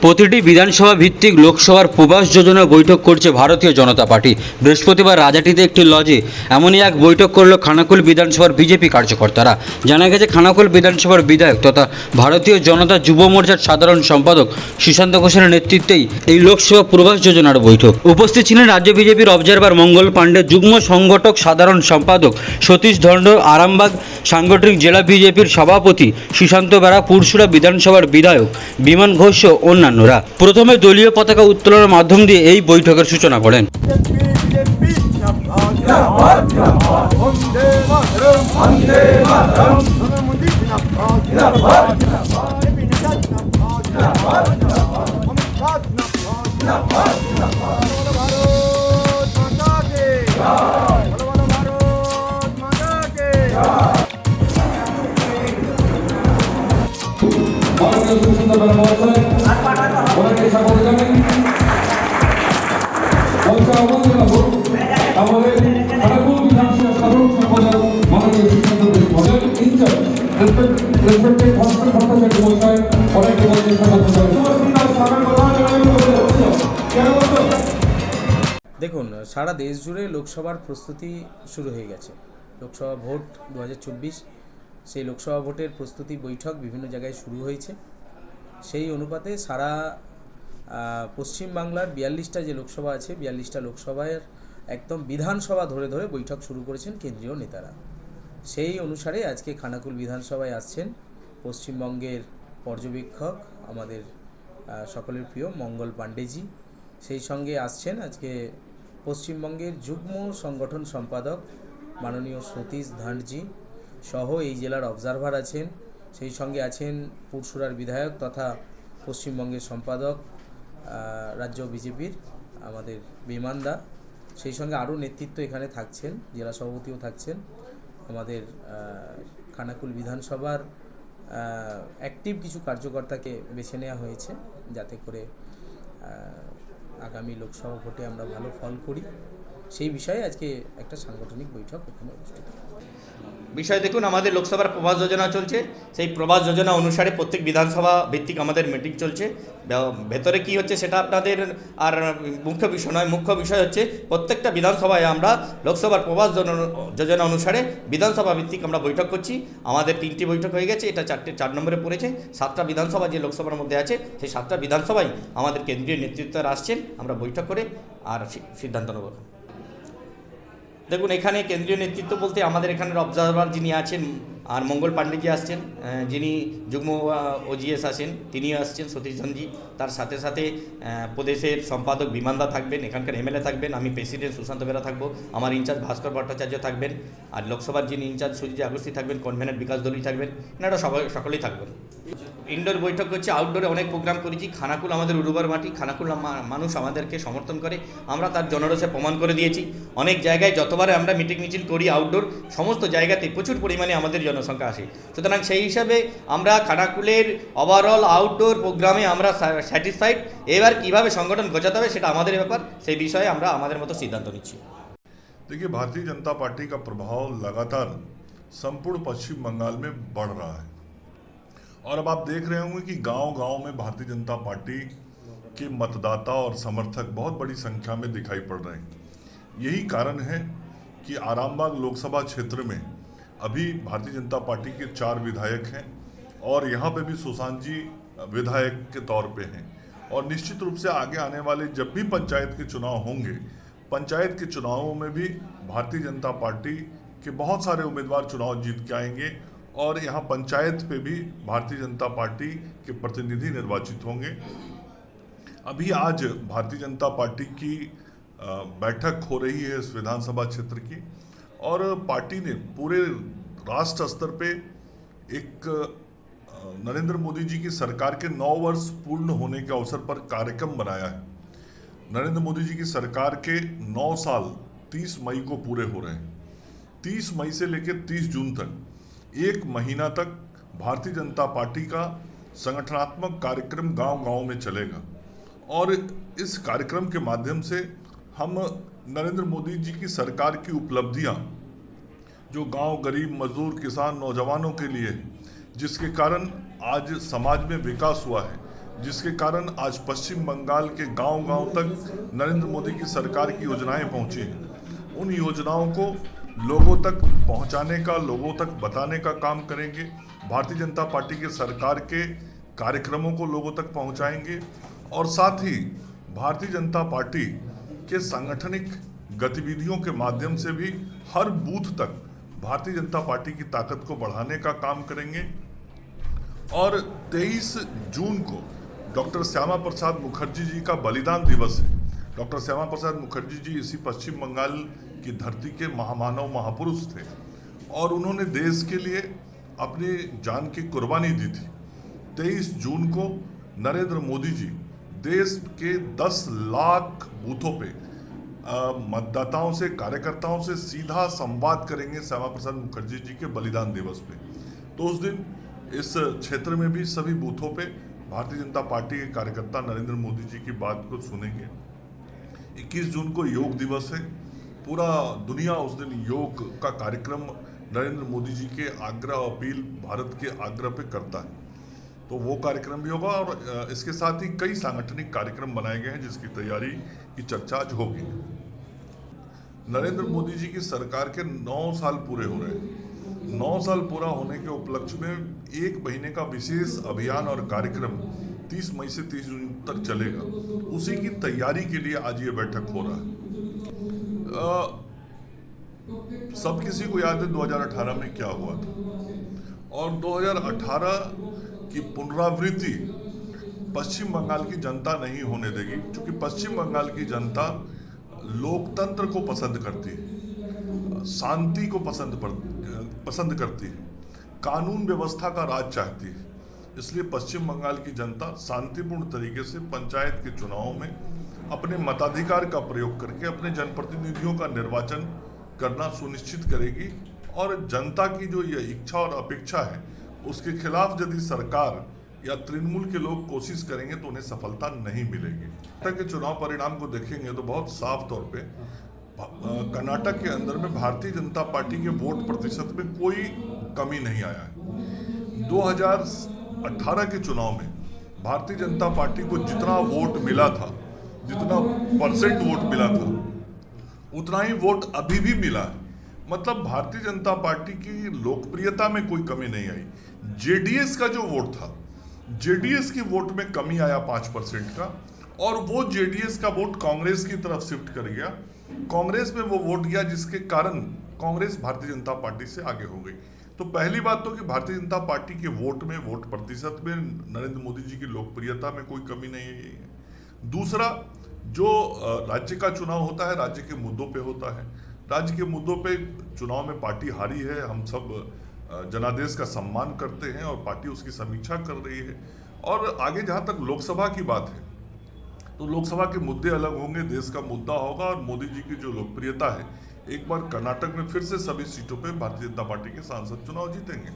প্রতিটি বিধানসভা ভিত্তিক লোকসভার প্রবাস যোজনা বৈঠক করছে ভারতীয় জনতা পার্টি। বৃহস্পতিবার রাজাটিতে একটি লজে এমনই এক বৈঠক করল খানাকুল বিধানসভার বিজেপি কার্যকর্তারা। জানা গেছে, খানাকুল বিধানসভার বিধায়ক তথা ভারতীয় জনতা যুব মোর্চার সাধারণ সম্পাদক সুশান্ত ঘোষের নেতৃত্বেই এই লোকসভা প্রবাস যোজনার বৈঠক। উপস্থিত ছিলেন রাজ্য বিজেপির অবজারভার মঙ্গল পাণ্ডে, যুগ্ম সংগঠক সাধারণ সম্পাদক সতীশ ধন্ড, আরামবাগ সাংগঠনিক জেলা বিজেপির সভাপতি সুশান্ত বেরা, পুরসুরা বিধানসভার বিধায়ক বিমান ঘোষ ও অন্যান্যরা। প্রথমে দলীয় পতাকা উত্তোলনের মাধ্যম দিয়ে এই বৈঠকের সূচনা করেন। দেখুন, সারা দেশ জুড়ে লোকসভার প্রস্তুতি শুরু হয়ে গেছে। লোকসভা ভোট 2024, সেই লোকসভা ভোটের প্রস্তুতি বৈঠক বিভিন্ন জায়গায় শুরু হয়েছে। সেই অনুপাতে সারা পশ্চিমবাংলার 42টা যে লোকসভা আছে, 42টা লোকসভায় একদম বিধানসভা ধরে ধরে বৈঠক শুরু করেছেন কেন্দ্রীয় নেতারা। সেই অনুসারে আজকে খানাকুল বিধানসভায় আসছেন পশ্চিমবঙ্গের পর্যবেক্ষক, আমাদের সকলের প্রিয় মঙ্গল পাণ্ডেজি। সেই সঙ্গে আসছেন আজকে পশ্চিমবঙ্গের যুগ্ম সংগঠন সম্পাদক মাননীয় সতীশ ধন্ডজি সহ এই জেলার অবজারভার আছেন। সেই সঙ্গে আছেন পুরসুরার বিধায়ক তথা পশ্চিমবঙ্গের সম্পাদক রাজ্য বিজেপির আমাদের বিমান দা। সেই সঙ্গে আরও নেতৃত্ব এখানে থাকছেন, জেলা সভাপতিও থাকছেন। আমাদের খানাকুল বিধানসভার অ্যাক্টিভ কিছু কার্যকর্তাকে বেছে নেওয়া হয়েছে, যাতে করে আগামী লোকসভা ভোটে আমরা ভালো ফল করি। সেই বিষয়ে আজকে একটা সাংগঠনিক বৈঠক এখানে অনুষ্ঠিত। বিষয় দেখুন, আমাদের লোকসভার প্রবাস যোজনা চলছে। সেই প্রবাস যোজনা অনুসারে প্রত্যেক বিধানসভা ভিত্তিক আমাদের মিটিং চলছে। ভেতরে কি হচ্ছে সেটা আপনাদের আর মুখ্য বিষয় নয়। মুখ্য বিষয় হচ্ছে প্রত্যেকটা বিধানসভায় আমরা লোকসভার প্রবাস যোজনা অনুসারে বিধানসভা ভিত্তিক আমরা বৈঠক করছি। আমাদের 3টি বৈঠক হয়ে গেছে, এটা 4 নম্বরে পড়েছে। 7টা বিধানসভা যে লোকসভার মধ্যে আছে, সেই 7টা বিধানসভায় আমাদের কেন্দ্রীয় নেতৃত্বরা আসছেন। আমরা বৈঠক করে আর সিদ্ধান্ত নেব। দেখুন, এখানে কেন্দ্রীয় নেতৃত্ব বলতে আমাদের এখানের অবজারভার যিনি আছেন আর মঙ্গল পাণ্ডেজি আসছেন, যিনি যুগ্ম ওজিএস আছেন, তিনিও আসছেন, সতীশ ধনজি। তার সাথে সাথে প্রদেশের সম্পাদক বিমানদা থাকবেন, এখানকার এমএলএ থাকবেন, আমি প্রেসিডেন্ট সুশান্ত বেরা থাকবো, আমার ইনচার্জ ভাস্কর ভট্টাচার্য থাকবেন, আর লোকসভার যিনি ইনচার্জ সুজিত আগস্তি থাকবেন, কনভেনার বিকাশ দলই থাকবেন। এনারা সকলেই থাকবেন। ইনডোর বৈঠক হচ্ছে, আউটডোরে অনেক প্রোগ্রাম করেছি। খানাকুল আমাদের উর্বর মাটি, খানাকুল মানুষ আমাদেরকে সমর্থন করে, আমরা তার জনরসে প্রমাণ করে দিয়েছি। অনেক জায়গায় যতবার আমরা মিটিং মিছিল করি আউটডোর, সমস্ত জায়গাতে প্রচুর পরিমাণে আমাদের জনসংখ্যা আসে। সুতরাং সেই হিসাবে আমরা খানাকুলের ওভারঅল আউটডোর প্রোগ্রামে আমরা স্যাটিসফাইড। এবার কীভাবে সংগঠন গোছাতে হবে সেটা আমাদের ব্যাপার, সেই বিষয়ে আমরা আমাদের মতো সিদ্ধান্ত নিচ্ছি। देखिए, भारतीय जनता पार्टी का प्रभाव लगातार संपूर्ण पश्चिम बंगाल में बढ़ रहा है और अब आप देख रहे होंगे कि गांव-गांव में भारतीय जनता पार्टी के मतदाता और समर्थक बहुत बड़ी संख्या में दिखाई पड़ रहे हैं। यही कारण है कि आरामबाग लोकसभा क्षेत्र में अभी भारतीय जनता पार्टी के 4 विधायक हैं और यहाँ पे भी सुशांत जी विधायक के तौर पे हैं और निश्चित रूप से आगे आने वाले जब भी पंचायत के चुनाव होंगे, पंचायत के चुनावों में भी भारतीय जनता पार्टी के बहुत सारे उम्मीदवार चुनाव जीत के आएंगे और यहाँ पंचायत पे भी भारतीय जनता पार्टी के प्रतिनिधि निर्वाचित होंगे। अभी आज भारतीय जनता पार्टी की बैठक हो रही है इस विधानसभा क्षेत्र की और पार्टी ने पूरे राष्ट्र स्तर पे एक नरेंद्र मोदी जी की सरकार के 9 वर्ष पूर्ण होने के अवसर पर कार्यक्रम बनाया है। नरेंद्र मोदी जी की सरकार के 9 साल 30 मई को पूरे हो रहे हैं। 30 मई से लेकर 30 जून तक 1 महीना तक भारतीय जनता पार्टी का संगठनात्मक कार्यक्रम गांव-गांव में चलेगा और इस कार्यक्रम के माध्यम से हम नरेंद्र मोदी जी की सरकार की उपलब्धियां जो गांव, गरीब, मजदूर, किसान, नौजवानों के लिए, जिसके कारण आज समाज में विकास हुआ है, जिसके कारण आज पश्चिम बंगाल के गांव-गांव तक नरेंद्र मोदी की सरकार की योजनाएं पहुंची हैं। उन योजनाओं को लोगों तक पहुंचाने का, लोगों तक बताने का काम करेंगे। भारतीय जनता पार्टी के सरकार के कार्यक्रमों को लोगों तक पहुंचाएंगे और साथ ही भारतीय जनता पार्टी के सांगठनिक गतिविधियों के माध्यम से भी हर बूथ तक भारतीय जनता पार्टी की ताकत को बढ़ाने का काम करेंगे। और 23 जून को डॉक्टर श्यामा प्रसाद मुखर्जी जी का बलिदान दिवस है। डॉक्टर श्यामा प्रसाद मुखर्जी जी इसी पश्चिम बंगाल की धरती के महामानव महापुरुष थे और उन्होंने देश के लिए अपनी जान की कुर्बानी दी थी। 23 जून को नरेंद्र मोदी जी देश के 10 लाख बूथों पे मतदाताओं से, कार्यकर्ताओं से सीधा संवाद करेंगे श्यामा प्रसाद मुखर्जी जी के बलिदान दिवस पे। तो उस दिन इस क्षेत्र में भी सभी बूथों पे भारतीय जनता पार्टी के कार्यकर्ता नरेंद्र मोदी जी की बात को सुनेंगे। 21 जून को योग दिवस है। पूरा दुनिया उस दिन योग का कार्यक्रम नरेंद्र मोदी जी के आग्रह, अपील, भारत के आग्रह पे करता है, तो वो कार्यक्रम भी होगा। और इसके साथ ही कई सांगठनिक कार्यक्रम बनाए गए हैं जिसकी तैयारी की चर्चा आज होगी। नरेंद्र मोदी जी की सरकार के 9 साल पूरे हो रहे हैं। 9 साल पूरा होने के उपलक्ष्य में 1 महीने का विशेष अभियान और कार्यक्रम 30 मई से 30 जून तक चलेगा। उसी की तैयारी के लिए आज ये बैठक हो रहा है। सब किसी को याद है 2018 में क्या हुआ था और 2018 की पुनरावृत्ति पश्चिम बंगाल की जनता नहीं होने देगी, क्योंकि पश्चिम बंगाल की जनता लोकतंत्र को पसंद करती है, शांति को पसंद करती है, कानून व्यवस्था का राज चाहती है। इसलिए पश्चिम बंगाल की जनता शांतिपूर्ण तरीके से पंचायत के चुनावों में अपने मताधिकार का प्रयोग करके अपने जनप्रतिनिधियों का निर्वाचन करना सुनिश्चित करेगी। और जनता की जो ये इच्छा और अपेक्षा है उसके खिलाफ यदि सरकार या तृणमूल के लोग कोशिश करेंगे तो उन्हें सफलता नहीं मिलेगी। कर्नाटक के चुनाव परिणाम को देखेंगे तो बहुत साफ तौर पे कर्नाटक के अंदर में भारतीय जनता पार्टी के वोट प्रतिशत में कोई कमी नहीं आया है। 2018 के चुनाव में भारतीय जनता पार्टी को जितना वोट मिला था, जितना परसेंट वोट मिला था, उतना ही वोट अभी भी मिला है। मतलब भारतीय जनता पार्टी की लोकप्रियता में कोई कमी नहीं आई। जेडीएस का जो वोट था, जेडीएस के वोट में कमी आया 5% का, और वो जेडीएस का वोट कांग्रेस की तरफ शिफ्ट कर गया। कांग्रेस में वो वोट गया जिसके कारण कांग्रेस भारतीय जनता पार्टी से आगे हो गई। तो पहली बात तो कि भारतीय जनता पार्टी के वोट में, वोट प्रतिशत में नरेंद्र मोदी जी की लोकप्रियता में कोई कमी नहीं है। दूसरा, जो राज्य का चुनाव होता है राज्य के मुद्दों पे होता है। राज्य के मुद्दों पे चुनाव में पार्टी हारी है, हम सब जनादेश का सम्मान करते हैं और पार्टी उसकी समीक्षा कर रही है। और आगे जहां तक लोकसभा की बात है तो लोकसभा के मुद्दे अलग होंगे, देश का मुद्दा होगा और मोदी जी की जो लोकप्रियता है, एक बार कर्नाटक में फिर से सभी सीटों पे भारतीय जनता पार्टी के सांसद चुनाव जीतेंगे।